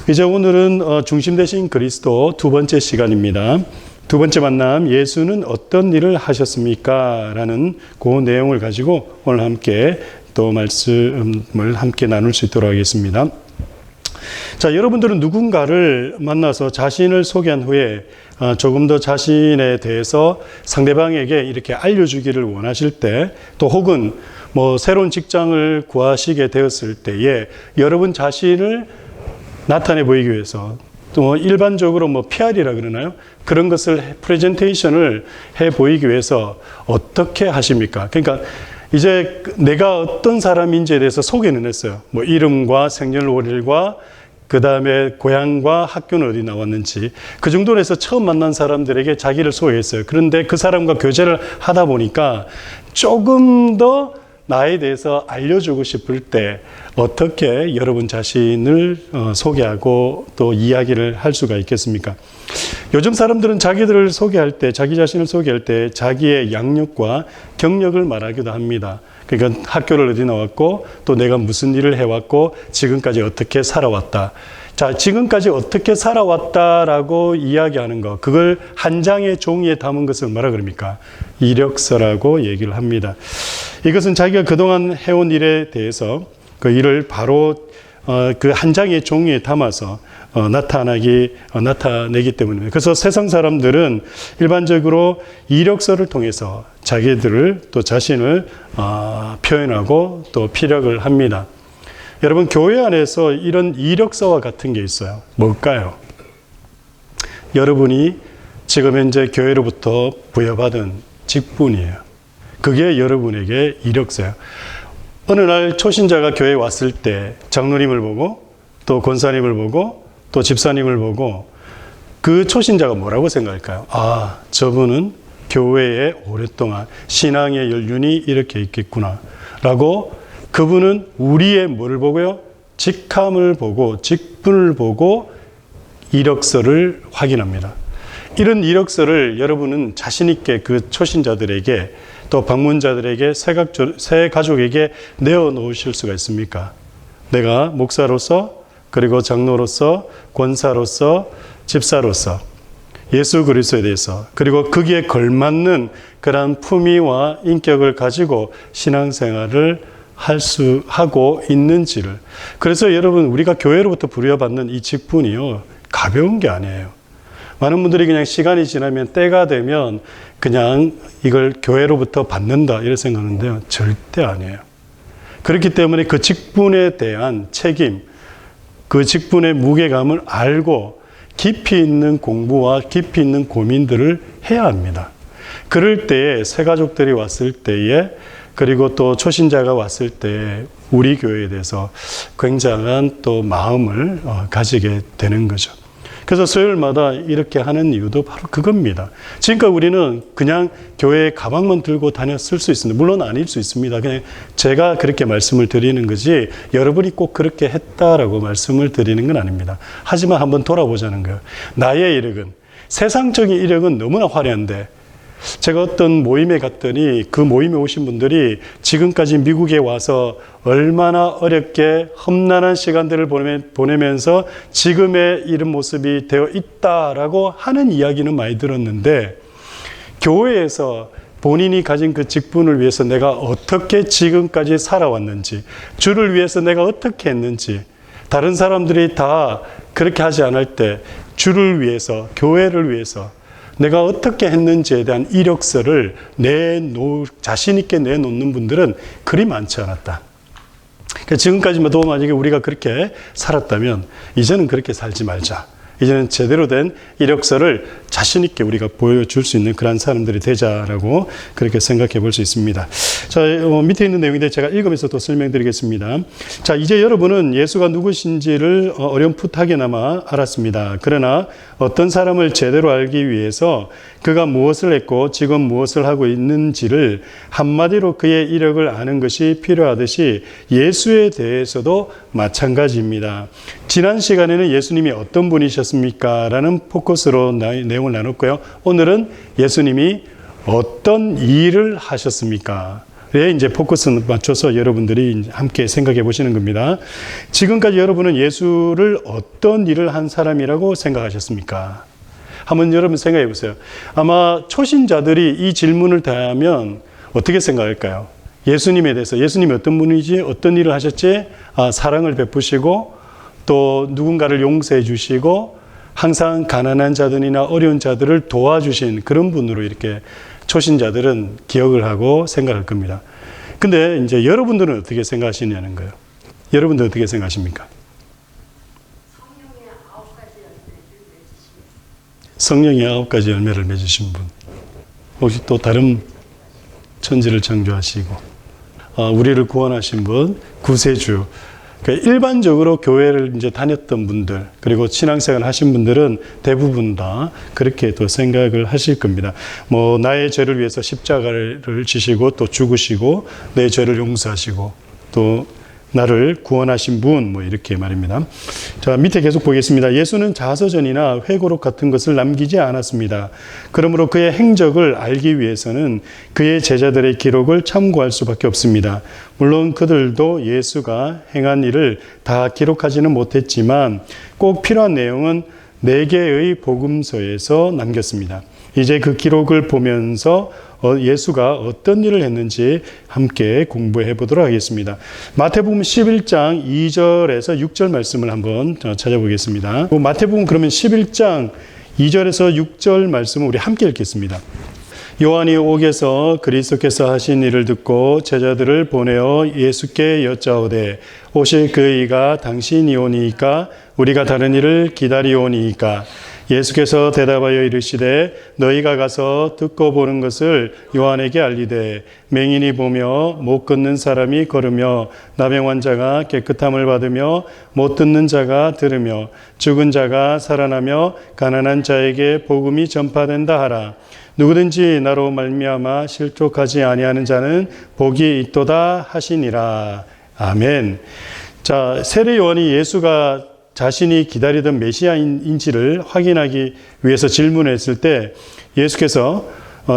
이제 오늘은 중심 되신 그리스도 두 번째 시간입니다. 두 번째 만남, 예수는 어떤 일을 하셨습니까? 라는 그 내용을 가지고 오늘 함께 또 말씀을 함께 나눌 수 있도록 하겠습니다. 자, 여러분들은 누군가를 만나서 자신을 소개한 후에 조금 더 자신에 대해서 상대방에게 이렇게 알려주기를 원하실 때, 또 혹은 새로운 직장을 구하시게 되었을 때에 여러분 자신을 나타내 보이기 위해서, 또 일반적으로 PR이라 그러나요? 그런 것을 프레젠테이션을 해 보이기 위해서 어떻게 하십니까? 그러니까 이제 내가 어떤 사람인지에 대해서 소개는 했어요. 이름과 생년월일과 그 다음에 고향과 학교는 어디 나왔는지, 그 정도로 해서 처음 만난 사람들에게 자기를 소개했어요. 그런데 그 사람과 교제를 하다 보니까 조금 더 나에 대해서 알려주고 싶을 때 어떻게 여러분 자신을 소개하고 또 이야기를 할 수가 있겠습니까? 요즘 사람들은 자기들을 소개할 때, 자기 자신을 소개할 때 자기의 양력과 경력을 말하기도 합니다. 그러니까 학교를 어디 나왔고, 또 내가 무슨 일을 해왔고, 지금까지 어떻게 살아왔다. 자, 지금까지 어떻게 살아왔다라고 이야기하는 거, 그걸 한 장의 종이에 담은 것을 뭐라 그럽니까? 이력서라고 얘기를 합니다. 이것은 자기가 그동안 해온 일에 대해서 그 일을 바로 그 한 장의 종이에 담아서 나타내기 때문입니다. 그래서 세상 사람들은 일반적으로 이력서를 통해서 자기들을 또 자신을 표현하고 또 피력을 합니다. 여러분, 교회 안에서 이런 이력서와 같은 게 있어요. 뭘까요? 여러분이 지금 현재 교회로부터 부여받은 직분이에요. 그게 여러분에게 이력서예요. 어느 날 초신자가 교회에 왔을 때 장로님을 보고, 또 권사님을 보고, 또 집사님을 보고, 그 초신자가 뭐라고 생각할까요? 아, 저분은 교회에 오랫동안 신앙의 연륜이 이렇게 있겠구나 라고, 그분은 우리의 뭐를 보고요? 직함을 보고, 직분을 보고 이력서를 확인합니다. 이런 이력서를 여러분은 자신 있게 그 초신자들에게, 또 방문자들에게, 새 가족에게 내어놓으실 수가 있습니까? 내가 목사로서, 그리고 장로로서, 권사로서, 집사로서 예수 그리스도에 대해서, 그리고 거기에 걸맞는 그러한 품위와 인격을 가지고 신앙생활을 하고 있는지를. 그래서 여러분, 우리가 교회로부터 부여받는 이 직분이요, 가벼운 게 아니에요. 많은 분들이 그냥 시간이 지나면, 때가 되면 그냥 이걸 교회로부터 받는다 이렇게 생각하는데요, 절대 아니에요. 그렇기 때문에 그 직분에 대한 책임, 그 직분의 무게감을 알고 깊이 있는 공부와 깊이 있는 고민들을 해야 합니다. 그럴 때에 새 가족들이 왔을 때에, 그리고 또 초신자가 왔을 때 우리 교회에 대해서 굉장한 또 마음을 가지게 되는 거죠. 그래서 수요일마다 이렇게 하는 이유도 바로 그겁니다. 지금까지 우리는 그냥 교회에 가방만 들고 다녔을 수 있습니다. 물론 아닐 수 있습니다. 그냥 제가 그렇게 말씀을 드리는 거지 여러분이 꼭 그렇게 했다라고 말씀을 드리는 건 아닙니다. 하지만 한번 돌아보자는 거예요. 나의 이력은, 세상적인 이력은 너무나 화려한데, 제가 어떤 모임에 갔더니 그 모임에 오신 분들이 지금까지 미국에 와서 얼마나 어렵게 험난한 시간들을 보내면서 지금의 이런 모습이 되어 있다라고 하는 이야기는 많이 들었는데, 교회에서 본인이 가진 그 직분을 위해서 내가 어떻게 지금까지 살아왔는지, 주를 위해서 내가 어떻게 했는지, 다른 사람들이 다 그렇게 하지 않을 때 주를 위해서, 교회를 위해서 내가 어떻게 했는지에 대한 이력서를 자신 있게 내놓는 분들은 그리 많지 않았다. 그러니까 지금까지만 만약에 우리가 그렇게 살았다면 이제는 그렇게 살지 말자. 이제는 제대로 된 이력서를 자신 있게 우리가 보여줄 수 있는 그런 사람들이 되자라고 그렇게 생각해 볼 수 있습니다. 자, 밑에 있는 내용인데 제가 읽으면서 또 설명드리겠습니다. 자, 이제 여러분은 예수가 누구신지를 어렴풋하게나마 알았습니다. 그러나 어떤 사람을 제대로 알기 위해서 그가 무엇을 했고 지금 무엇을 하고 있는지를 한마디로 그의 이력을 아는 것이 필요하듯이 예수에 대해서도 마찬가지입니다. 지난 시간에는 예수님이 어떤 분이셨습니까? 라는 포커스로 내용을 나눴고요. 오늘은 예수님이 어떤 일을 하셨습니까? 이제 포커스를 맞춰서 여러분들이 함께 생각해 보시는 겁니다. 지금까지 여러분은 예수를 어떤 일을 한 사람이라고 생각하셨습니까? 한번 여러분 생각해 보세요. 아마 초신자들이 이 질문을 대하면 어떻게 생각할까요? 예수님에 대해서, 예수님이 어떤 분이지, 어떤 일을 하셨지, 사랑을 베푸시고 또 누군가를 용서해 주시고 항상 가난한 자들이나 어려운 자들을 도와주신 그런 분으로 이렇게 초신자들은 기억을 하고 생각할 겁니다. 근데 이제 여러분들은 어떻게 생각하시냐는 거예요. 여러분들은 어떻게 생각하십니까? 성령의 9가지 열매를 맺으신 분. 혹시 또 다른 천지를 창조하시고 우리를 구원하신 분, 구세주. 그러니까 일반적으로 교회를 이제 다녔던 분들, 그리고 신앙생활 하신 분들은 대부분 다 그렇게 또 생각을 하실 겁니다. 뭐, 나의 죄를 위해서 십자가를 지시고 또 죽으시고, 내 죄를 용서하시고, 또 나를 구원하신 분, 뭐 이렇게 말입니다. 자, 밑에 계속 보겠습니다. 예수는 자서전이나 회고록 같은 것을 남기지 않았습니다. 그러므로 그의 행적을 알기 위해서는 그의 제자들의 기록을 참고할 수밖에 없습니다. 물론 그들도 예수가 행한 일을 다 기록하지는 못했지만 꼭 필요한 내용은 4개의 복음서에서 남겼습니다. 이제 그 기록을 보면서 예수가 어떤 일을 했는지 함께 공부해 보도록 하겠습니다. 마태복음 11장 2절에서 6절 말씀을 한번 찾아보겠습니다. 마태복음 그러면 11장 2절에서 6절 말씀을 우리 함께 읽겠습니다. 요한이 옥에서 그리스도께서 하신 일을 듣고 제자들을 보내어 예수께 여짜오되 오실 그 이가 당신이오니이까 우리가 다른 일을 기다리오니이까 예수께서 대답하여 이르시되 너희가 가서 듣고 보는 것을 요한에게 알리되 맹인이 보며 못 걷는 사람이 걸으며 나병 환자가 깨끗함을 받으며 못 듣는 자가 들으며 죽은 자가 살아나며 가난한 자에게 복음이 전파된다 하라. 누구든지 나로 말미암아 실족하지 아니하는 자는 복이 있도다 하시니라. 아멘. 자, 세례 요한이 예수가 자신이 기다리던 메시아인지를 확인하기 위해서 질문했을 때 예수께서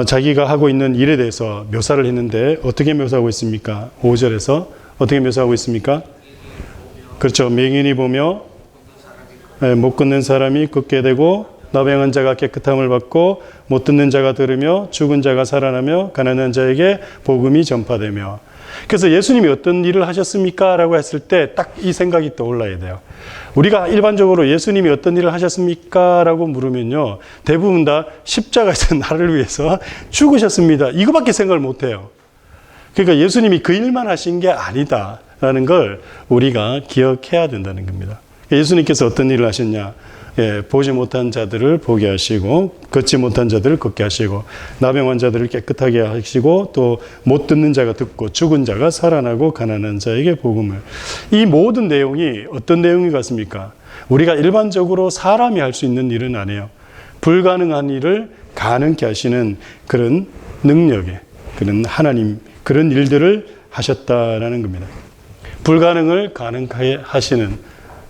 자기가 하고 있는 일에 대해서 묘사를 했는데 어떻게 묘사하고 있습니까? 5절에서 어떻게 묘사하고 있습니까? 그렇죠. 맹인이 보며 못 걷는 사람이 걷게 되고 나병한 자가 깨끗함을 받고 못 듣는 자가 들으며 죽은 자가 살아나며 가난한 자에게 복음이 전파되며. 그래서 예수님이 어떤 일을 하셨습니까? 라고 했을 때 딱 이 생각이 떠올라야 돼요. 우리가 일반적으로 예수님이 어떤 일을 하셨습니까? 라고 물으면요, 대부분 다 십자가에서 나를 위해서 죽으셨습니다. 이거밖에 생각을 못 해요. 그러니까 예수님이 그 일만 하신 게 아니다라는 걸 우리가 기억해야 된다는 겁니다. 예수님께서 어떤 일을 하셨냐? 보지 못한 자들을 보게 하시고 걷지 못한 자들을 걷게 하시고 나병 환자들을 깨끗하게 하시고 또 못 듣는 자가 듣고 죽은 자가 살아나고 가난한 자에게 복음을. 이 모든 내용이 어떤 내용이 같습니까? 우리가 일반적으로 사람이 할 수 있는 일은 아니에요. 불가능한 일을 가능케 하시는 그런 능력의 그런 하나님, 그런 일들을 하셨다라는 겁니다. 불가능을 가능하게 하시는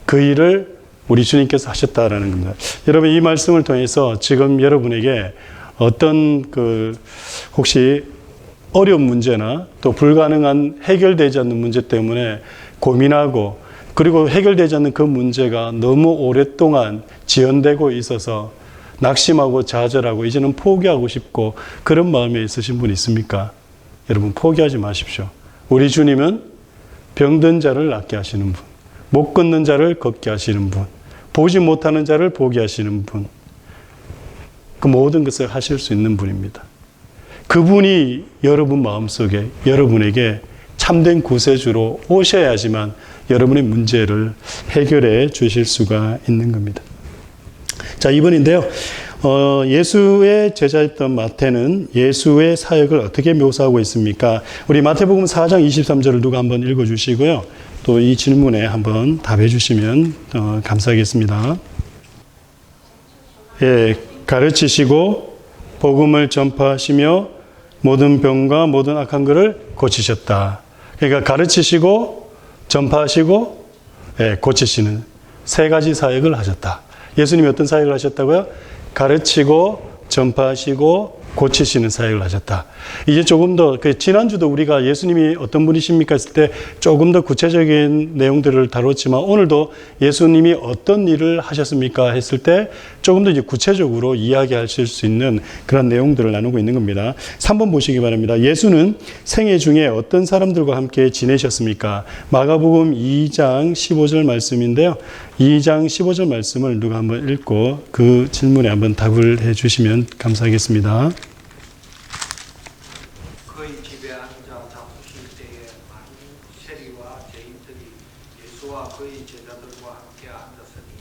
그 일을 우리 주님께서 하셨다라는 겁니다. 여러분, 이 말씀을 통해서 지금 여러분에게 어떤 혹시 어려운 문제나 또 불가능한 해결되지 않는 문제 때문에 고민하고 그리고 해결되지 않는 그 문제가 너무 오랫동안 지연되고 있어서 낙심하고 좌절하고 이제는 포기하고 싶고 그런 마음에 있으신 분 있습니까? 여러분, 포기하지 마십시오. 우리 주님은 병든 자를 낫게 하시는 분, 못 걷는 자를 걷게 하시는 분, 보지 못하는 자를 보게 하시는 분, 그 모든 것을 하실 수 있는 분입니다. 그분이 여러분 마음속에 여러분에게 참된 구세주로 오셔야지만 여러분의 문제를 해결해 주실 수가 있는 겁니다. 자, 2번인데요. 예수의 제자였던 마태는 예수의 사역을 어떻게 묘사하고 있습니까? 우리 마태복음 4장 23절을 누가 한번 읽어주시고요. 또 이 질문에 한번 답해 주시면 감사하겠습니다. 예, 가르치시고 복음을 전파하시며 모든 병과 모든 악한 것을 고치셨다. 그러니까 가르치시고 전파하시고 고치시는 3가지 사역을 하셨다. 예수님이 어떤 사역을 하셨다고요? 가르치고 전파하시고 고치시는 사역을 하셨다. 이제 조금 더, 지난주도 우리가 예수님이 어떤 분이십니까 했을 때 조금 더 구체적인 내용들을 다뤘지만 오늘도 예수님이 어떤 일을 하셨습니까 했을 때 조금 더 이제 구체적으로 이야기하실 수 있는 그런 내용들을 나누고 있는 겁니다. 3번 보시기 바랍니다. 예수는 생애 중에 어떤 사람들과 함께 지내셨습니까? 마가복음 2장 15절 말씀인데요. 2장 15절 말씀을 누가 한번 읽고 그 질문에 한번 답을 해 주시면 감사하겠습니다. 그의 집에 앉아 잡수실 때에 많은 세리와 죄인들이 예수와 그의 제자들과 함께 앉았으니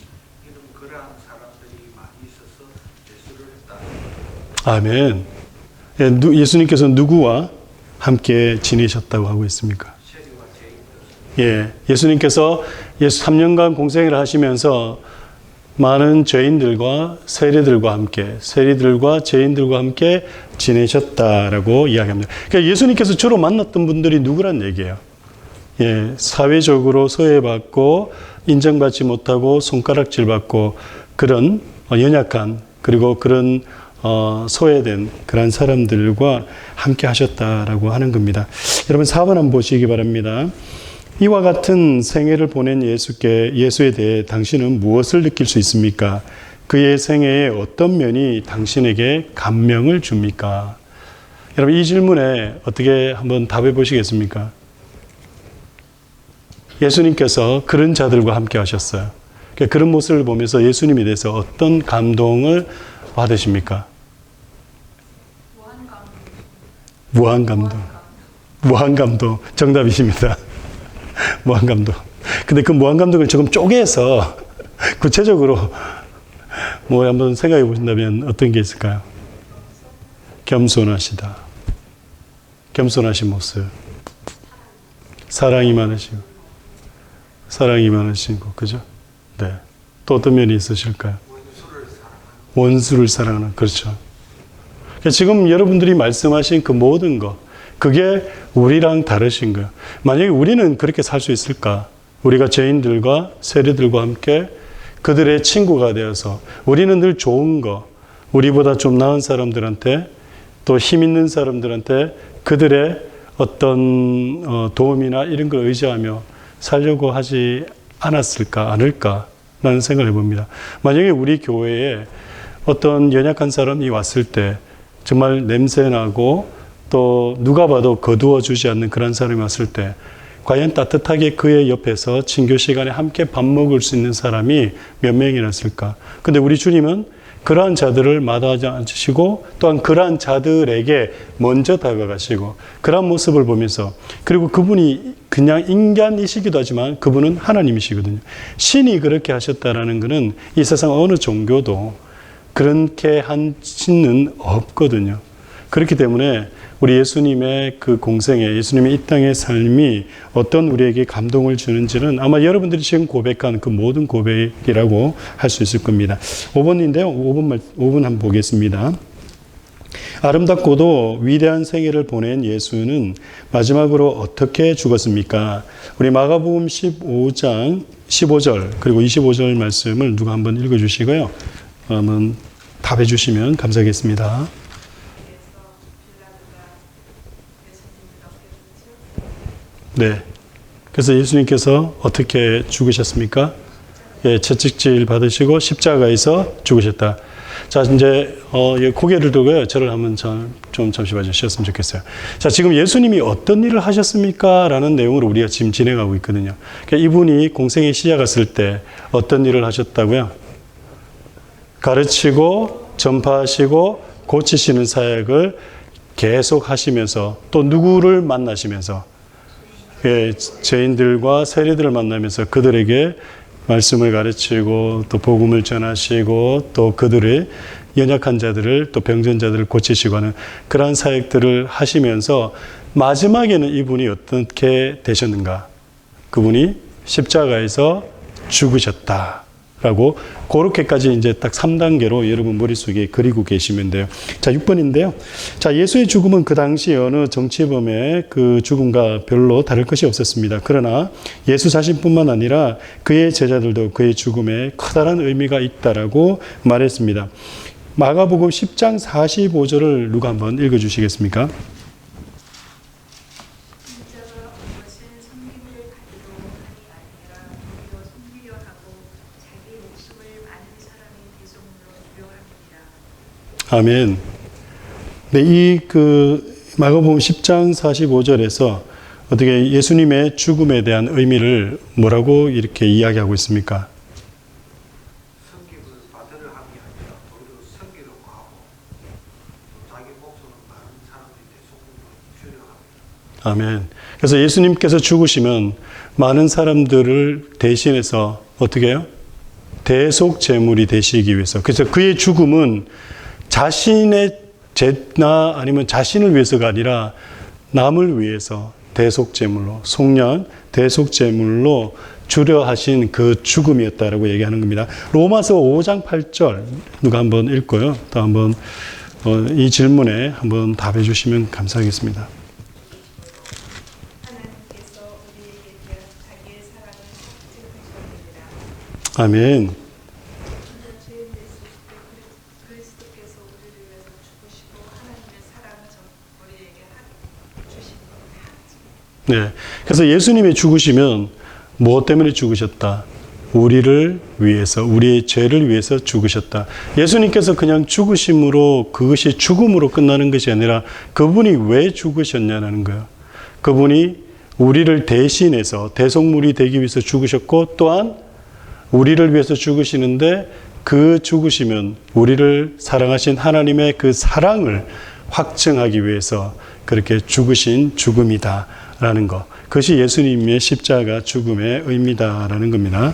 이는 그러한 사람들이 많이 있어서 예수를 따르고. 아멘. 예, 예수님께서 누구와 함께 지내셨다고 하고 있습니까? 세리와 죄인들. 예, 예수님께서 3년간 공생을 하시면서 많은 죄인들과 세리들과 함께, 세리들과 죄인들과 함께 지내셨다라고 이야기합니다. 그러니까 예수님께서 주로 만났던 분들이 누구란 얘기예요? 예, 사회적으로 소외받고 인정받지 못하고 손가락질 받고 그런 연약한 그리고 그런 소외된 그런 사람들과 함께 하셨다라고 하는 겁니다. 여러분 4번 한번 보시기 바랍니다. 이와 같은 생애를 보낸 예수에 대해 당신은 무엇을 느낄 수 있습니까? 그의 생애의 어떤 면이 당신에게 감명을 줍니까? 여러분 이 질문에 어떻게 한번 답해 보시겠습니까? 예수님께서 그런 자들과 함께 하셨어요. 그런 모습을 보면서 예수님에 대해서 어떤 감동을 받으십니까? 무한감동. 무한감동. 정답이십니다. 무한감동. 근데 그 무한감동을 조금 쪼개서 구체적으로 뭐 한번 생각해 보신다면 어떤 게 있을까요? 겸손하시다. 겸손하신 모습. 사랑이 많으시고. 사랑이 많으시고, 그죠? 네. 또 어떤 면이 있으실까요? 원수를 사랑하는. 그렇죠. 그러니까 지금 여러분들이 말씀하신 그 모든 것, 그게 우리랑 다르신 거예요. 만약에 우리는 그렇게 살 수 있을까? 우리가 죄인들과 세리들과 함께 그들의 친구가 되어서 우리는 늘 좋은 거, 우리보다 좀 나은 사람들한테 또 힘 있는 사람들한테 그들의 어떤 도움이나 이런 걸 의지하며 살려고 하지 않을까라는 생각을 해봅니다. 만약에 우리 교회에 어떤 연약한 사람이 왔을 때 정말 냄새나고 또 누가 봐도 거두어주지 않는 그런 사람이 왔을 때 과연 따뜻하게 그의 옆에서 친교 시간에 함께 밥 먹을 수 있는 사람이 몇 명이나 있을까? 근데 우리 주님은 그러한 자들을 마다하지 않으시고 또한 그러한 자들에게 먼저 다가가시고 그러한 모습을 보면서 그리고 그분이 그냥 인간이시기도 하지만 그분은 하나님이시거든요. 신이 그렇게 하셨다라는 것은 이 세상 어느 종교도 그렇게 한 신은 없거든요. 그렇기 때문에 우리 예수님의 그 공생애, 예수님의 이 땅의 삶이 어떤 우리에게 감동을 주는지는 아마 여러분들이 지금 고백한 그 모든 고백이라고 할 수 있을 겁니다. 5번인데요. 5번 한번 보겠습니다. 아름답고도 위대한 생애를 보낸 예수는 마지막으로 어떻게 죽었습니까? 우리 마가복음 15장 15절 그리고 25절 말씀을 누가 한번 읽어주시고요. 한번 답해 주시면 감사하겠습니다. 네. 그래서 예수님께서 어떻게 죽으셨습니까? 예, 채찍질 받으시고 십자가에서 죽으셨다. 자, 이제 고개를 들고요. 저를 한번 좀 잠시 봐주셨으면 좋겠어요. 자, 지금 예수님이 어떤 일을 하셨습니까? 라는 내용으로 우리가 지금 진행하고 있거든요. 그러니까 이분이 공생에 시작했을 때 어떤 일을 하셨다고요? 가르치고 전파하시고 고치시는 사역을 계속 하시면서 또 누구를 만나시면서 예, 죄인들과 세리들을 만나면서 그들에게 말씀을 가르치고 또 복음을 전하시고 또 그들의 연약한 자들을 또 병든 자들을 고치시고 하는 그러한 사역들을 하시면서 마지막에는 이분이 어떻게 되셨는가? 그분이 십자가에서 죽으셨다라고 그렇게까지 이제 딱 3단계로 여러분 머릿속에 그리고 계시면 돼요. 자, 6번인데요. 자, 예수의 죽음은 그 당시 어느 정치범의 그 죽음과 별로 다를 것이 없었습니다. 그러나 예수 자신뿐만 아니라 그의 제자들도 그의 죽음에 커다란 의미가 있다라고 말했습니다. 마가복음 10장 45절을 누가 한번 읽어주시겠습니까? 인자가 온 것은 섬김을 받으러 함이 아니라 도리어 섬기려 하고 자기 목숨을 많은 사람의 대속물로 주려 함이니라. 아멘. 네, 마가복음 10장 45절에서 어떻게 예수님의 죽음에 대한 의미를 뭐라고 이렇게 이야기하고 있습니까? 섬김을 받으려 함이 아니라 도리어 섬기려고 하고 또 자기 목숨을 많은 사람의 대속물로 주려 합니다. 아멘. 그래서 예수님께서 죽으시면 많은 사람들을 대신해서 어떻게 해요? 대속 제물이 되시기 위해서. 그래서 그의 죽음은 자신의 죄나 아니면 자신을 위해서가 아니라 남을 위해서 대속 제물로, 속량 대속 제물로 주려 하신 그 죽음이었다라고 얘기하는 겁니다. 로마서 5장 8절 누가 한번 읽고요. 또 한번 이 질문에 한번 답해 주시면 감사하겠습니다. 하나님께서 우리에게 대한 자기의 사랑을 확증하셨느니라. 아멘. 죄인 됐을 때 그리스도께서 우리를 위해서 죽으시고 하나님의 사랑을 우리에게 주신 것을 네. 그래서 예수님이 죽으시면 무엇 때문에 죽으셨다? 우리를 위해서, 우리의 죄를 위해서 죽으셨다. 예수님께서 그냥 죽으심으로 그것이 죽음으로 끝나는 것이 아니라 그분이 왜 죽으셨냐는 거예요. 그분이 우리를 대신해서 대속물이 되기 위해서 죽으셨고 또한 우리를 위해서 죽으시는데 그 죽으시면 우리를 사랑하신 하나님의 그 사랑을 확증하기 위해서 그렇게 죽으신 죽음이다라는 것. 그것이 예수님의 십자가 죽음의 의미다라는 겁니다.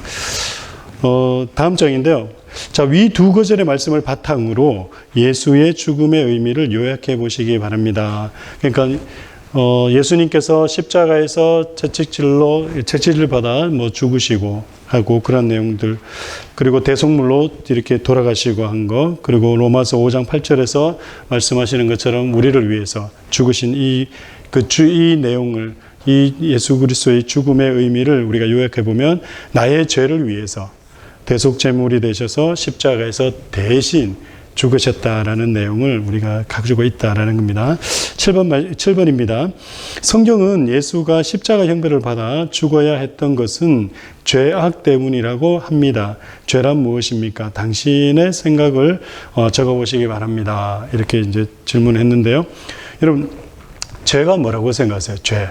다음 장인데요. 자, 위 두 구절의 말씀을 바탕으로 예수의 죽음의 의미를 요약해 보시기 바랍니다. 그러니까 예수님께서 십자가에서 채찍질을 받아 죽으시고 하고 그런 내용들, 그리고 대속물로 이렇게 돌아가시고 한 거, 그리고 로마서 5장 8절에서 말씀하시는 것처럼 우리를 위해서 죽으신 이 내용을, 이 예수 그리스도의 죽음의 의미를 우리가 요약해 보면 나의 죄를 위해서 대속 제물이 되셔서 십자가에서 대신 죽으셨다라는 내용을 우리가 가지고 있다라는 겁니다. 7번입니다. 성경은 예수가 십자가 형벌을 받아 죽어야 했던 것은 죄악 때문이라고 합니다. 죄란 무엇입니까? 당신의 생각을 적어보시기 바랍니다. 이렇게 이제 질문했는데요. 여러분, 죄가 뭐라고 생각하세요? 죄.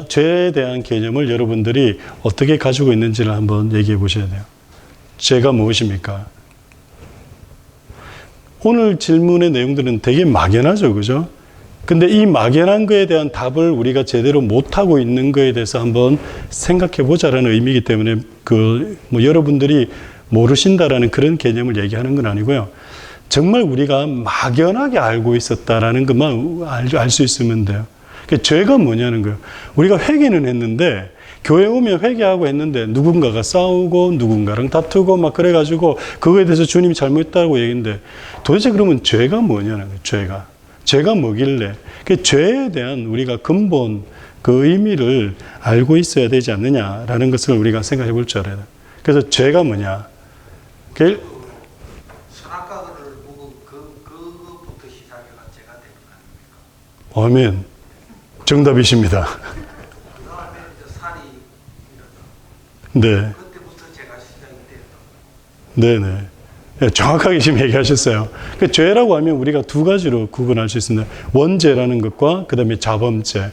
죄에 대한 개념을 여러분들이 어떻게 가지고 있는지를 한번 얘기해 보셔야 돼요. 죄가 무엇입니까? 오늘 질문의 내용들은 되게 막연하죠, 그죠? 근데 이 막연한 거에 대한 답을 우리가 제대로 못하고 있는 거에 대해서 한번 생각해 보자라는 의미이기 때문에 여러분들이 모르신다라는 그런 개념을 얘기하는 건 아니고요. 정말 우리가 막연하게 알고 있었다라는 것만 알 수 있으면 돼요. 죄가 뭐냐는 거예요. 우리가 회개는 했는데 교회 오면 회개하고 했는데 누군가가 싸우고 누군가랑 다투고 막 그래가지고 그거에 대해서 주님이 잘못했다고 얘기했는데 도대체 그러면 죄가 뭐냐는 거예요. 죄가 뭐길래 그 죄에 대한 우리가 근본 그 의미를 알고 있어야 되지 않느냐라는 것을 우리가 생각해 볼 줄 알아요. 그래서 죄가 뭐냐? 선악과를 먹은 그것부터 시작해가 죄가 되는 거 아닙니까? 아멘. 정답이십니다. 그 다음에 이제 살이 일어나. 네. 그때부터 죄가 시작이 됐다. 네네. 네, 정확하게 지금 얘기하셨어요. 그 죄라고 하면 우리가 두 가지로 구분할 수 있습니다. 원죄라는 것과 그 다음에 자범죄.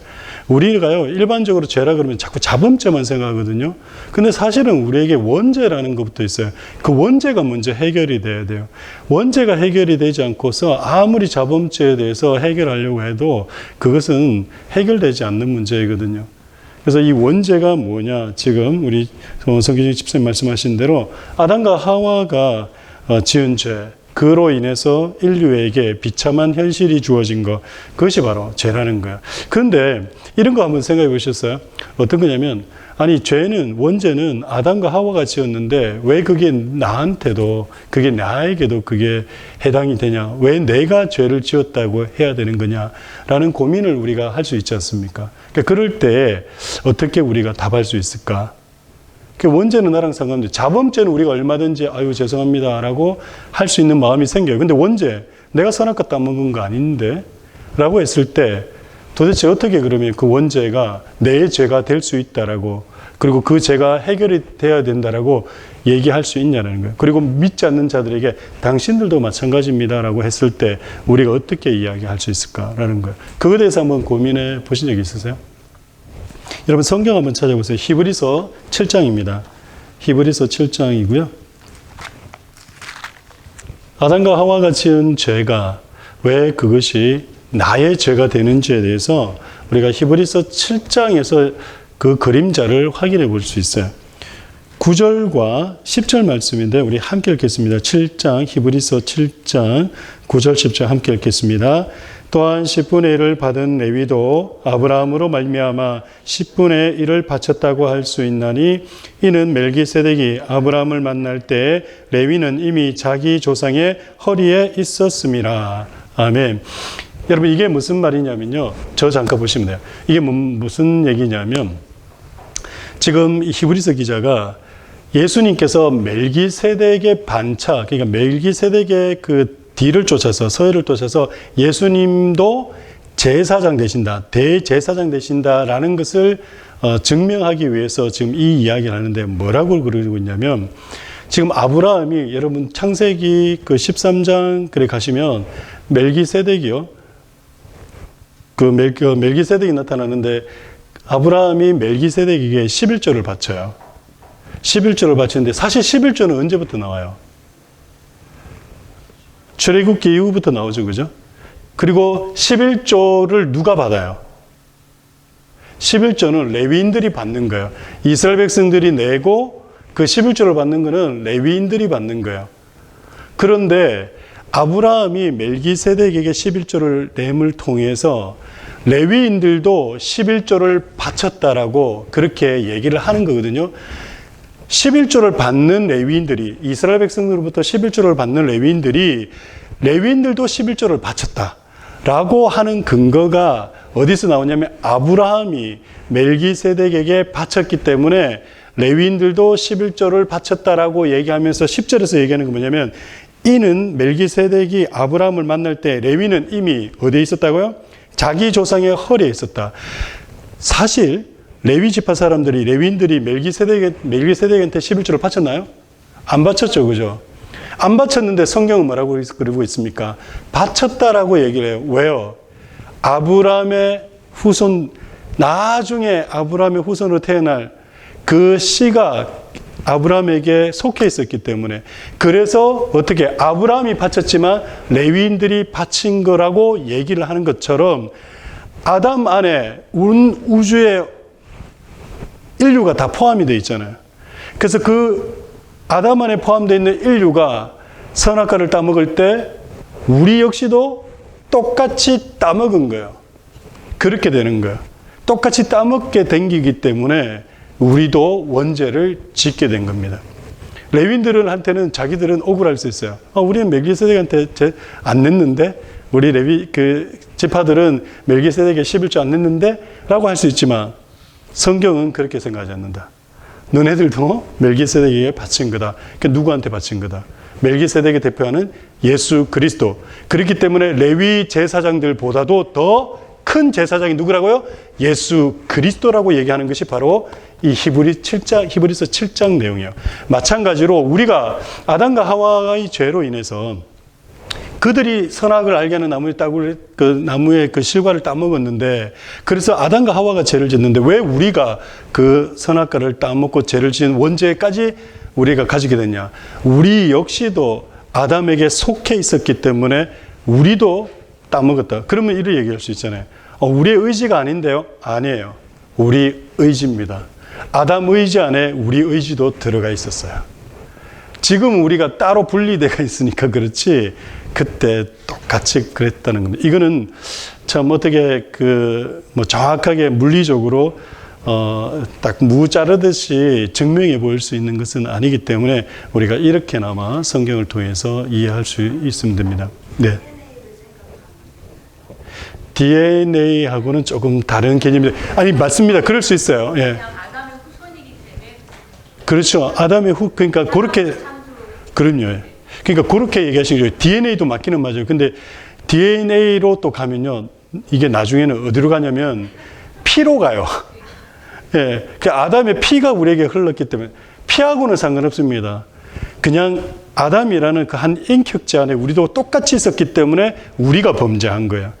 우리가요, 일반적으로 죄라 그러면 자꾸 자범죄만 생각하거든요. 근데 사실은 우리에게 원죄라는 것부터 있어요. 그 원죄가 먼저 해결이 돼야 돼요. 원죄가 해결이 되지 않고서 아무리 자범죄에 대해서 해결하려고 해도 그것은 해결되지 않는 문제이거든요. 그래서 이 원죄가 뭐냐? 지금 우리 성경의 집사님 말씀하신 대로 아담과 하와가 지은 죄, 그로 인해서 인류에게 비참한 현실이 주어진 것, 그것이 바로 죄라는 거예요. 그런데 이런 거 한번 생각해 보셨어요? 어떤 거냐면, 아니 죄는, 원죄는 아담과 하와가 지었는데 왜 그게 나한테도, 그게 나에게도 그게 해당이 되냐? 왜 내가 죄를 지었다고 해야 되는 거냐라는 고민을 우리가 할 수 있지 않습니까? 그러니까 그럴 때 어떻게 우리가 답할 수 있을까? 그 원죄는 나랑 상관없는데 자범죄는 우리가 얼마든지 아유 죄송합니다라고 할 수 있는 마음이 생겨요. 근데 원죄 내가 선악과 따먹은 거 아닌데 라고 했을 때 도대체 어떻게 그러면 그 원죄가 내 죄가 될 수 있다라고 그리고 그 죄가 해결이 돼야 된다라고 얘기할 수 있냐는 거예요. 그리고 믿지 않는 자들에게 당신들도 마찬가지입니다라고 했을 때 우리가 어떻게 이야기할 수 있을까라는 거예요. 그거에 대해서 한번 고민해 보신 적 있으세요? 여러분 성경 한번 찾아보세요. 히브리서 7장입니다. 히브리서 7장이고요. 아담과 하와가 지은 죄가 왜 그것이 나의 죄가 되는지에 대해서 우리가 히브리서 7장에서 그 그림자를 확인해 볼 수 있어요. 9절과 10절 말씀인데 우리 함께 읽겠습니다. 7장 히브리서 7장 9절 10절 함께 읽겠습니다. 또한 10분의 1을 받은 레위도 아브라함으로 말미암아 10분의 1을 바쳤다고 할 수 있나니 이는 멜기세덱이 아브라함을 만날 때 레위는 이미 자기 조상의 허리에 있었음이라. 아멘. 여러분 이게 무슨 말이냐면요. 저 잠깐 보시면 돼요. 이게 무슨 얘기냐면 지금 히브리서 기자가 예수님께서 멜기세덱의 반차, 그러니까 멜기세덱의 그 뒤를 쫓아서 서해를 쫓아서 예수님도 제사장 되신다, 대제사장 되신다라는 것을 증명하기 위해서 지금 이 이야기를 하는데 뭐라고 그러고 있냐면 지금 아브라함이 여러분 창세기 그 13장 그래 가시면 멜기세덱이요. 그 멜기세덱이 나타나는데 아브라함이 멜기세덱에게 11조를 바쳐요. 11조를 바치는데 사실 11조는 언제부터 나와요? 출애굽기 이후부터 나오죠. 그죠? 그리고 11조를 누가 받아요? 11조는 레위인들이 받는 거예요. 이스라엘 백성들이 내고 그 11조를 받는 거는 레위인들이 받는 거예요. 그런데 아브라함이 멜기세덱에게 11조를 냄을 통해서 레위인들도 11조를 바쳤다라고 그렇게 얘기를 하는 거거든요. 11조를 받는 레위인들이 이스라엘 백성들로부터 11조를 받는 레위인들도 11조를 바쳤다라고 하는 근거가 어디서 나오냐면 아브라함이 멜기세덱에게 바쳤기 때문에 레위인들도 11조를 바쳤다라고 얘기하면서 10절에서 얘기하는 건 뭐냐면 이는 멜기세덱이 아브라함을 만날 때 레위는 이미 어디에 있었다고요? 자기 조상의 허리에 있었다. 사실 레위 지파 사람들이 레위인들이 멜기세덱한테 11조를 바쳤나요? 안 바쳤죠. 그죠? 안 바쳤는데 성경은 뭐라고 그러고 있습니까? 바쳤다라고 얘기를 해요. 왜요? 아브라함의 후손, 나중에 아브라함의 후손으로 태어날 그 씨가 아브라함에게 속해 있었기 때문에 그래서 어떻게 아브라함이 바쳤지만 레위인들이 바친 거라고 얘기를 하는 것처럼 아담 안에 우주의 인류가 다 포함이 되어 있잖아요. 그래서 그 아담 안에 포함되어 있는 인류가 선악과를 따먹을 때 우리 역시도 똑같이 따먹은 거예요. 그렇게 되는 거예요. 똑같이 따먹게 된 거기 때문에 우리도 원죄를 짓게 된 겁니다. 레위인들한테는 자기들은 억울할 수 있어요. 우리는 멜기세덱한테 안 냈는데 우리 레위 그 지파들은 멜기세덱에 11조 안 냈는데 라고 할 수 있지만 성경은 그렇게 생각하지 않는다. 너네들도 멜기세덱에게 바친 거다. 그러니까 누구한테 바친 거다. 멜기세덱을 대표하는 예수 그리스도. 그렇기 때문에 레위 제사장들보다도 더 큰 제사장이 누구라고요? 예수 그리스도라고 얘기하는 것이 바로 이 히브리서 7장 내용이에요. 마찬가지로 우리가 아담과 하와의 죄로 인해서 그들이 선악을 알게 하는 나무의 그 실과를 따먹었는데 그래서 아담과 하와가 죄를 짓는데 왜 우리가 그 선악과를 따먹고 죄를 지은 원죄까지 우리가 가지게 됐냐? 우리 역시도 아담에게 속해 있었기 때문에 우리도 따먹었다. 그러면 이렇게 얘기할 수 있잖아요. 우리의 의지가 아닌데요? 아니에요. 우리 의지입니다. 아담 의지 안에 우리 의지도 들어가 있었어요. 지금 우리가 따로 분리되어 있으니까 그렇지 그때 똑같이 그랬다는 겁니다. 이거는 참 어떻게 정확하게 물리적으로 딱 무 자르듯이 증명해 보일 수 있는 것은 아니기 때문에 우리가 이렇게나마 성경을 통해서 이해할 수 있으면 됩니다. 네. DNA하고는 조금 다른 개념입니다. 아니 맞습니다. 그럴 수 있어요. 예. 그냥 아담의 후손이기 때문에 그렇죠. 아담의 후, 그러니까 그렇게, 그럼요. 그러니까 그렇게 얘기하신 거죠. DNA도 맞기는 맞아요. 근데 DNA로 또 가면요. 이게 나중에는 어디로 가냐면 피로 가요. 예. 그 아담의 피가 우리에게 흘렀기 때문에 피하고는 상관없습니다. 그냥 아담이라는 그 한 인격체 안에 우리도 똑같이 있었기 때문에 우리가 범죄한 거예요.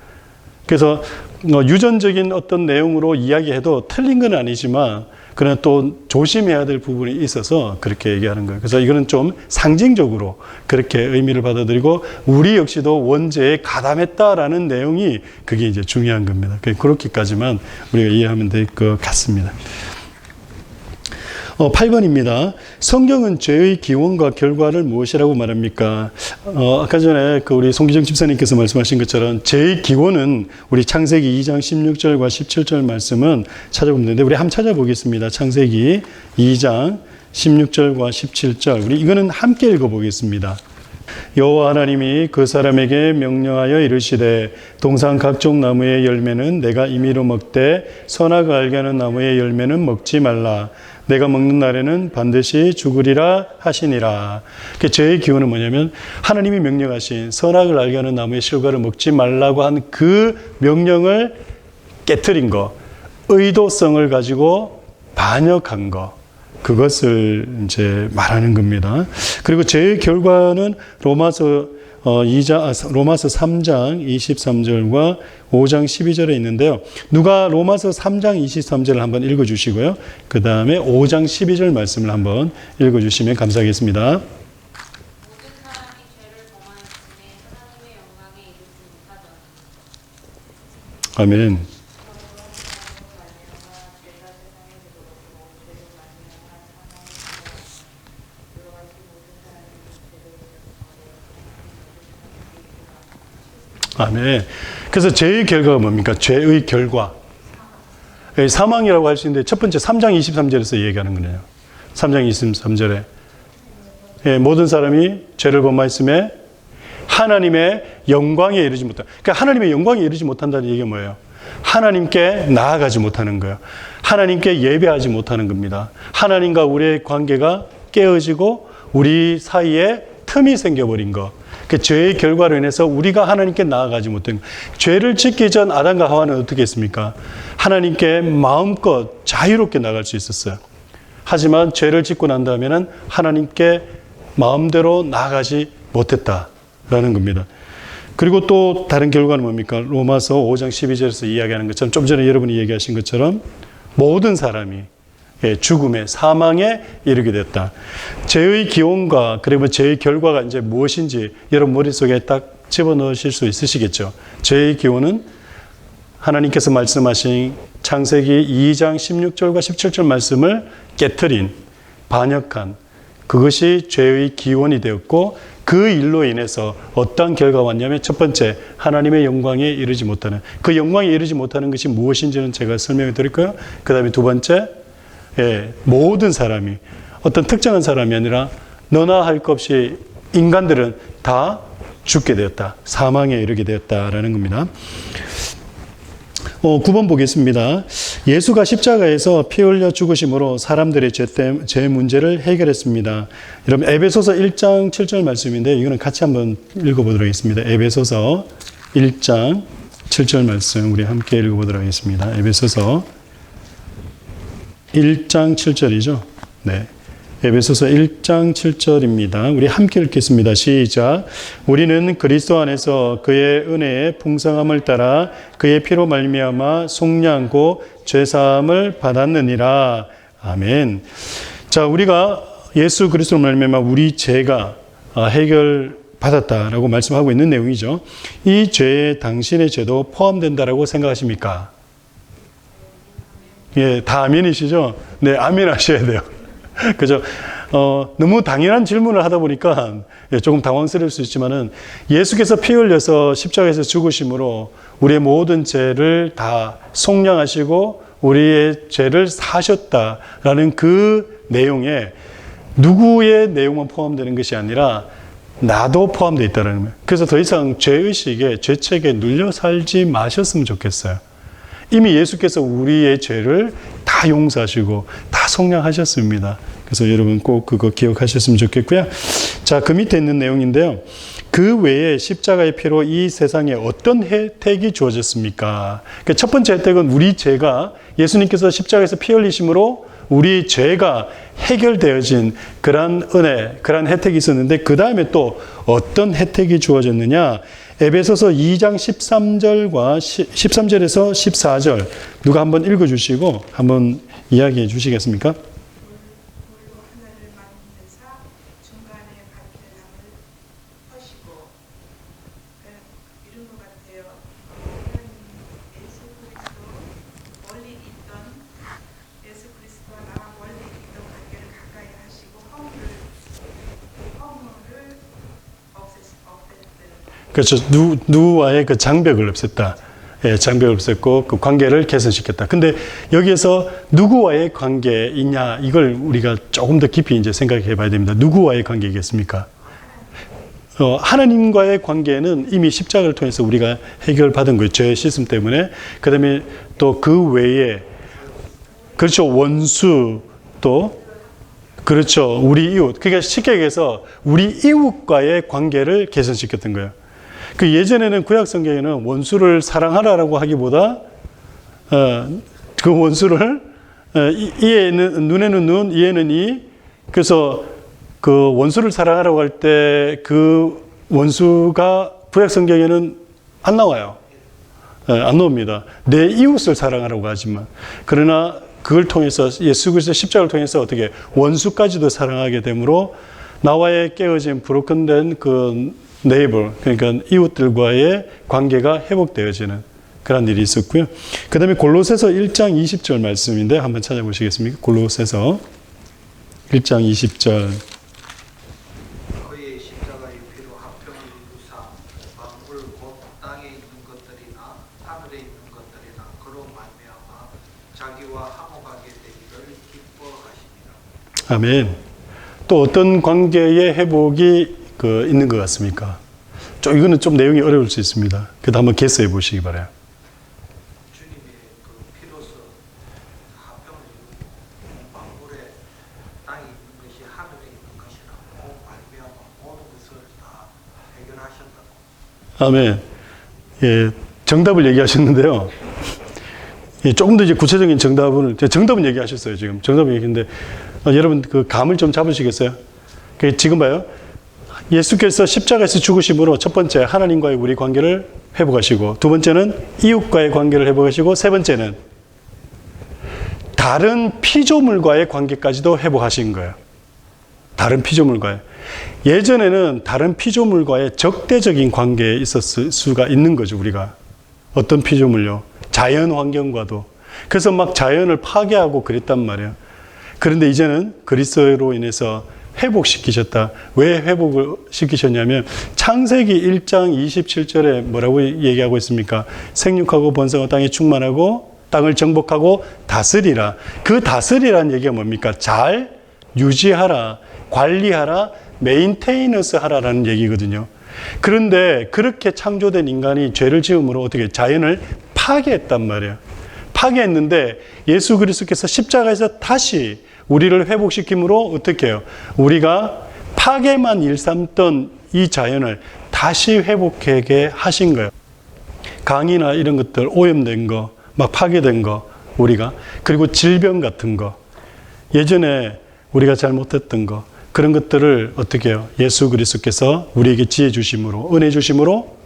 그래서 유전적인 어떤 내용으로 이야기해도 틀린 건 아니지만 그러나 또 조심해야 될 부분이 있어서 그렇게 얘기하는 거예요. 그래서 이거는 좀 상징적으로 그렇게 의미를 받아들이고 우리 역시도 원죄에 가담했다라는 내용이 그게 이제 중요한 겁니다. 그렇게까지만 우리가 이해하면 될 것 같습니다. 8번입니다. 성경은 죄의 기원과 결과를 무엇이라고 말합니까? 아까 전에 우리 송기정 집사님께서 말씀하신 것처럼 죄의 기원은 우리 창세기 2장 16절과 17절 말씀은 찾아보면 되는데 우리 한번 찾아보겠습니다. 창세기 2장 16절과 17절. 우리 이거는 함께 읽어보겠습니다. 여호와 하나님이 그 사람에게 명령하여 이르시되 동산 각종 나무의 열매는 내가 임의로 먹되 선악을 알게 하는 나무의 열매는 먹지 말라. 내가 먹는 날에는 반드시 죽으리라 하시니라. 죄의 기원은 뭐냐면 하나님이 명령하신 선악을 알게 하는 나무의 실과를 먹지 말라고 한 그 명령을 깨트린 거, 의도성을 가지고 반역한 거, 그것을 이제 말하는 겁니다. 그리고 죄의 결과는 로마서 3장 23절과 5장 12절에 있는데요. 누가 로마서 3장 23절을 한번 읽어주시고요. 그 다음에 5장 12절 말씀을 한번 읽어주시면 감사하겠습니다. 모든 사람이 죄를 범하였으니 하나님의 영광에 이르지 못하더니 아멘. 아멘. 그래서 죄의 결과가 뭡니까? 죄의 결과. 사망이라고 할 수 있는데 첫 번째 3장 23절에서 얘기하는 거네요. 3장 23절에 모든 사람이 죄를 범하였음에 하나님의 영광에 이르지 못한다. 그러니까 하나님의 영광에 이르지 못한다는 얘기가 뭐예요? 하나님께 나아가지 못하는 거예요. 하나님께 예배하지 못하는 겁니다. 하나님과 우리의 관계가 깨어지고 우리 사이에 틈이 생겨버린 거. 그 죄의 결과로 인해서 우리가 하나님께 나아가지 못한 거. 죄를 짓기 전 아담과 하와는 어떻게 했습니까? 하나님께 마음껏 자유롭게 나갈 수 있었어요. 하지만 죄를 짓고 난 다음에는 하나님께 마음대로 나아가지 못했다라는 겁니다. 그리고 또 다른 결과는 뭡니까? 로마서 5장 12절에서 이야기하는 것처럼 좀 전에 여러분이 얘기하신 것처럼 모든 사람이 죽음에 사망에 이르게 됐다. 죄의 기원과 그리고 죄의 결과가 이제 무엇인지 여러분 머릿속에 딱 집어넣으실 수 있으시겠죠. 죄의 기원은 하나님께서 말씀하신 창세기 2장 16절과 17절 말씀을 깨트린, 반역한 그것이 죄의 기원이 되었고 그 일로 인해서 어떤 결과가 왔냐면 첫 번째, 하나님의 영광에 이르지 못하는, 그 영광에 이르지 못하는 것이 무엇인지는 제가 설명해 드릴까요? 그 다음에 두 번째, 모든 사람이, 어떤 특정한 사람이 아니라 너나 할 것 없이 인간들은 다 죽게 되었다. 사망에 이르게 되었다라는 겁니다. 9번 보겠습니다. 예수가 십자가에서 피 흘려 죽으심으로 사람들의 죄 문제를 해결했습니다. 여러분 에베소서 1장 7절 말씀인데 이거는 같이 한번 읽어보도록 하겠습니다. 에베소서 1장 7절 말씀 우리 함께 읽어보도록 하겠습니다. 에베소서 1장 7절이죠. 네. 에베소서 1장 7절입니다. 우리 함께 읽겠습니다. 시작. 우리는 그리스도 안에서 그의 은혜의 풍성함을 따라 그의 피로 말미암아 속량고 죄사함을 받았느니라. 아멘. 자, 우리가 예수 그리스도로 말미암아 우리 죄가 해결받았다라고 말씀하고 있는 내용이죠. 이 죄에 당신의 죄도 포함된다라고 생각하십니까? 예, 다 아멘이시죠? 네, 아멘 하셔야 돼요. 그죠? 너무 당연한 질문을 하다 보니까 조금 당황스러울 수 있지만은 예수께서 피 흘려서 십자가에서 죽으심으로 우리의 모든 죄를 다 속량하시고 우리의 죄를 사셨다라는 그 내용에 누구의 내용만 포함되는 것이 아니라 나도 포함되어 있다는 거예요. 그래서 더 이상 죄의식에, 죄책에 눌려 살지 마셨으면 좋겠어요. 이미 예수께서 우리의 죄를 다 용서하시고 다 속량하셨습니다. 그래서 여러분 꼭 그거 기억하셨으면 좋겠고요. 자, 그 밑에 있는 내용인데요. 그 외에 십자가의 피로 이 세상에 어떤 혜택이 주어졌습니까? 그러니까 첫 번째 혜택은 우리 죄가 예수님께서 십자가에서 피 흘리심으로 우리 죄가 해결되어진 그런 은혜, 그런 혜택이 있었는데 그 다음에 또 어떤 혜택이 주어졌느냐? 에베소서 2장 13절에서 14절 누가 한번 읽어주시고 한번 이야기해 주시겠습니까? 물로 하늘을 만드사 중간에 바퀴나무를 허시고 이런 것 같아요. 예수 그리스도 멀리 있던 예수 그리스도와 나와 멀리 있던 관계를 가까이 하시고 허물을 없앴던. 그렇죠. 누구와의 그 장벽을 없앴다. 예, 장벽을 없앴고 그 관계를 개선시켰다. 근데 여기에서 누구와의 관계이냐 이걸 우리가 조금 더 깊이 이제 생각해 봐야 됩니다. 누구와의 관계겠습니까? 하나님과의 관계는 이미 십자가를 통해서 우리가 해결받은 거예요. 죄의 씻음 때문에. 그다음에 또 그 외에 그렇죠. 원수 또 그렇죠. 우리 이웃. 그러니까 쉽게 얘기해서 우리 이웃과의 관계를 개선시켰던 거예요. 그 예전에는 구약 성경에는 원수를 사랑하라라고 하기보다 그 원수를 이에는 눈에는 눈, 이에는 이. 그래서 그 원수를 사랑하라고 할 때 그 원수가 구약 성경에는 안 나와요. 안 나옵니다. 내 이웃을 사랑하라고 하지만 그러나 그걸 통해서 예수 그리스도 십자가를 통해서 어떻게 원수까지도 사랑하게 되므로 나와의 깨어진 브로큰된 그 네이버 그러니까 이웃들과의 관계가 회복되어지는 그런 일이 있었고요. 그 다음에 골로새서 1장 20절 말씀인데 한번 찾아보시겠습니까? 골로새서 1장 20절 그의 십자가의 피로 화평을 이루사 만물 곧 땅에 있는 것들이나 하늘에 있는 것들이나 그로 말미암아 자기와 화목하게 되기를 기뻐하십니다. 아멘. 또 어떤 관계의 회복이 있는 것 같습니까? 이거는 좀 내용이 어려울 수 있습니다. 그래도 한번 개서해 보시기 바라요. 주님의 그 피로서 화평을 이루고 만물에 땅에 있는 것이 하늘에 있는 것이라 곧 말미암아 모든 것을 다 해결하셨다고. 아멘. 예, 정답을 얘기하셨는데요. 예, 조금 더 이제 구체적인 정답은 얘기하셨어요. 지금 정답을 얘기했는데 여러분 그 감을 좀 잡으시겠어요? 지금 봐요. 예수께서 십자가에서 죽으심으로 첫 번째 하나님과의 우리 관계를 회복하시고 두 번째는 이웃과의 관계를 회복하시고 세 번째는 다른 피조물과의 관계까지도 회복하신 거예요. 다른 피조물과의. 예전에는 다른 피조물과의 적대적인 관계에 있었을 수가 있는 거죠. 우리가. 어떤 피조물요? 자연 환경과도. 그래서 막 자연을 파괴하고 그랬단 말이에요. 그런데 이제는 그리스도로 인해서 회복시키셨다. 왜 회복을 시키셨냐면 창세기 1장 27절에 뭐라고 얘기하고 있습니까? 생육하고 번성하고 땅에 충만하고 땅을 정복하고 다스리라. 그 다스리라는 얘기가 뭡니까? 잘 유지하라, 관리하라, 메인테이너스 하라라는 얘기거든요. 그런데 그렇게 창조된 인간이 죄를 지음으로 어떻게 자연을 파괴했단 말이에요. 파괴했는데 예수 그리스도께서 십자가에서 다시 우리를 회복시킴으로 어떻게 해요? 우리가 파괴만 일삼던 이 자연을 다시 회복하게 하신 거예요. 강이나 이런 것들 오염된 거, 막 파괴된 거 우리가 그리고 질병 같은 거 예전에 우리가 잘못했던 거 그런 것들을 어떻게 해요? 예수 그리스도께서 우리에게 지혜 주심으로 은혜 주심으로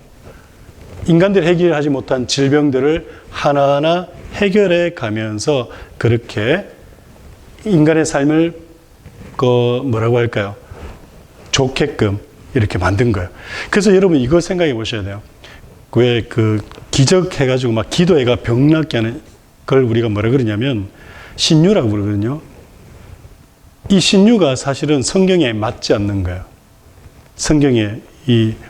인간들이 해결하지 못한 질병들을 하나하나 해결해 가면서 그렇게 인간의 삶을 뭐라고 할까요? 좋게끔 이렇게 만든 거예요. 그래서 여러분 이거 생각해 보셔야 돼요. 왜 기적해가지고 막 기도해가 병 낫게 하는 걸 우리가 뭐라 그러냐면 신유라고 그러거든요. 이 신유가 사실은 성경에 맞지 않는 거예요. 성경에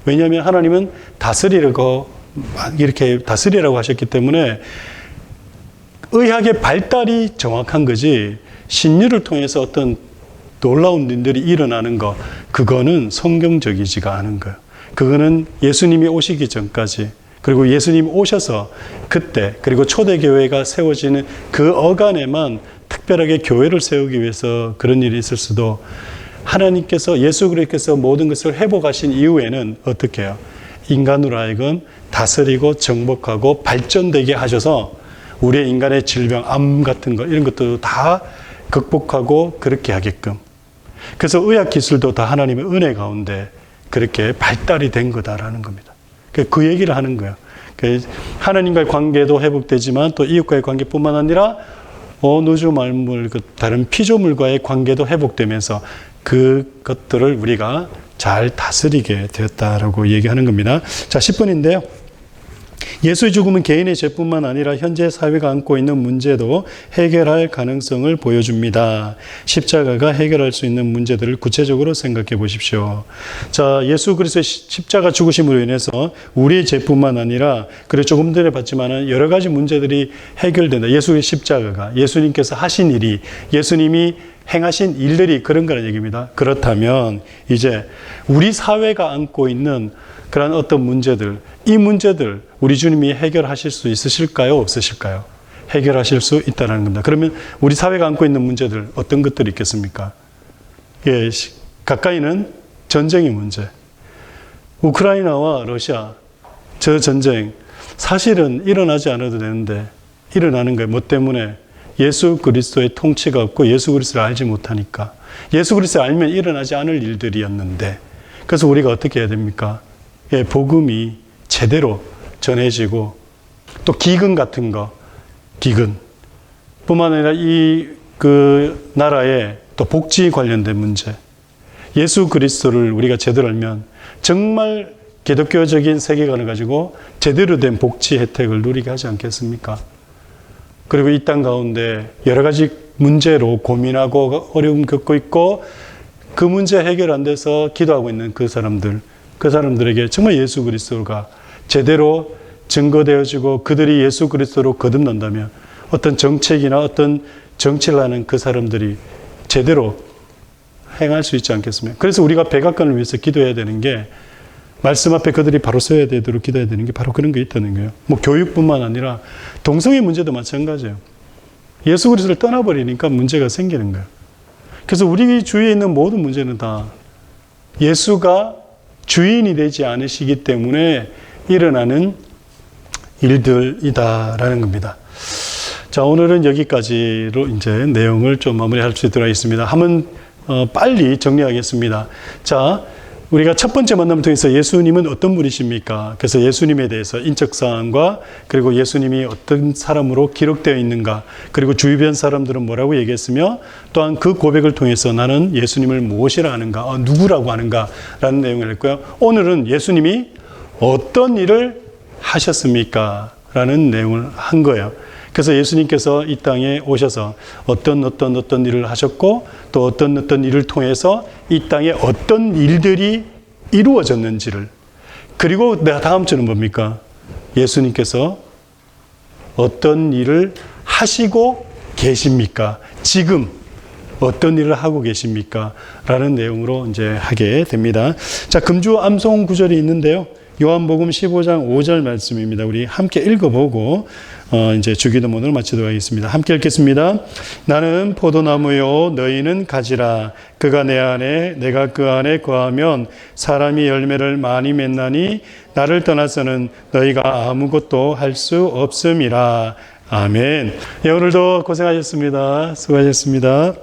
왜냐하면 하나님은 다스리라고 이렇게 다스리라고 하셨기 때문에 의학의 발달이 정확한 거지 신유를 통해서 어떤 놀라운 일들이 일어나는 거 그거는 성경적이지가 않은 거예요. 그거는 예수님이 오시기 전까지 그리고 예수님 오셔서 그때 그리고 초대교회가 세워지는 그 어간에만 특별하게 교회를 세우기 위해서 그런 일이 있을 수도, 하나님께서 예수 그리스도께서 모든 것을 회복하신 이후에는 어떻게 해요? 인간으로 하여금 다스리고 정복하고 발전되게 하셔서 우리의 인간의 질병, 암 같은 거 이런 것도 다 극복하고 그렇게 하게끔. 그래서 의학 기술도 다 하나님의 은혜 가운데 그렇게 발달이 된 거다라는 겁니다. 그 얘기를 하는 거예요. 하나님과의 관계도 회복되지만 또 이웃과의 관계뿐만 아니라 누주 만물, 다른 피조물과의 관계도 회복되면서 그것들을 우리가 잘 다스리게 되었다라고 얘기하는 겁니다. 자, 10분인데요. 예수의 죽음은 개인의 죄뿐만 아니라 현재 사회가 안고 있는 문제도 해결할 가능성을 보여줍니다. 십자가가 해결할 수 있는 문제들을 구체적으로 생각해 보십시오. 자, 예수 그리스도의 십자가 죽으심으로 인해서 우리의 죄뿐만 아니라, 그리고 조금 전에 봤지만은 여러 가지 문제들이 해결된다. 예수의 십자가가, 예수님께서 하신 일이, 예수님이 행하신 일들이 그런 거라는 얘기입니다. 그렇다면 이제 우리 사회가 안고 있는 그런 어떤 문제들, 이 문제들 우리 주님이 해결하실 수 있으실까요? 없으실까요? 해결하실 수 있다는 겁니다. 그러면 우리 사회가 안고 있는 문제들 어떤 것들이 있겠습니까? 예, 가까이는 전쟁의 문제. 우크라이나와 러시아, 저 전쟁 사실은 일어나지 않아도 되는데 일어나는 거예요. 뭐 때문에? 예수 그리스도의 통치가 없고 예수 그리스도를 알지 못하니까. 예수 그리스도를 알면 일어나지 않을 일들이었는데, 그래서 우리가 어떻게 해야 됩니까? 예, 복음이 제대로 전해지고, 또 기근 같은 거, 기근 뿐만 아니라 그 나라의 또 복지 관련된 문제, 예수 그리스도를 우리가 제대로 알면 정말 기독교적인 세계관을 가지고 제대로 된 복지 혜택을 누리게 하지 않겠습니까? 그리고 이 땅 가운데 여러 가지 문제로 고민하고 어려움 겪고 있고, 그 문제 해결 안 돼서 기도하고 있는 그 사람들에게 정말 예수 그리스도가 제대로 증거되어지고 그들이 예수 그리스도로 거듭난다면 어떤 정책이나 어떤 정치를 하는 그 사람들이 제대로 행할 수 있지 않겠습니까? 그래서 우리가 백악관을 위해서 기도해야 되는 게, 말씀 앞에 그들이 바로 서야 되도록 기도해야 되는 게 바로 그런 게 있다는 거예요. 뭐 교육뿐만 아니라 동성애 문제도 마찬가지예요. 예수 그리스도를 떠나버리니까 문제가 생기는 거예요. 그래서 우리 주위에 있는 모든 문제는 다 예수가 주인이 되지 않으시기 때문에 일어나는 일들이다라는 겁니다. 자, 오늘은 여기까지로 이제 내용을 좀 마무리할 수 있도록 하겠습니다. 한번 빨리 정리하겠습니다. 자, 우리가 첫 번째 만남을 통해서 예수님은 어떤 분이십니까? 그래서 예수님에 대해서 인적사항과, 그리고 예수님이 어떤 사람으로 기록되어 있는가, 그리고 주변 사람들은 뭐라고 얘기했으며, 또한 그 고백을 통해서 나는 예수님을 무엇이라 하는가, 누구라고 하는가 라는 내용을 했고요. 오늘은 예수님이 어떤 일을 하셨습니까? 라는 내용을 한 거예요. 그래서 예수님께서 이 땅에 오셔서 어떤 일을 하셨고, 또 어떤 일을 통해서 이 땅에 어떤 일들이 이루어졌는지를, 그리고 다음 주는 뭡니까? 예수님께서 어떤 일을 하시고 계십니까? 지금 어떤 일을 하고 계십니까? 라는 내용으로 이제 하게 됩니다. 자, 금주 암송 구절이 있는데요. 요한복음 15장 5절 말씀입니다. 우리 함께 읽어보고 이제 주기도문을 마치도록 하겠습니다. 함께 읽겠습니다. 나는 포도나무요 너희는 가지라. 그가 내 안에 내가 그 안에 거하면 사람이 열매를 많이 맺나니 나를 떠나서는 너희가 아무것도 할 수 없음이라. 아멘. 예, 오늘도 고생하셨습니다. 수고하셨습니다.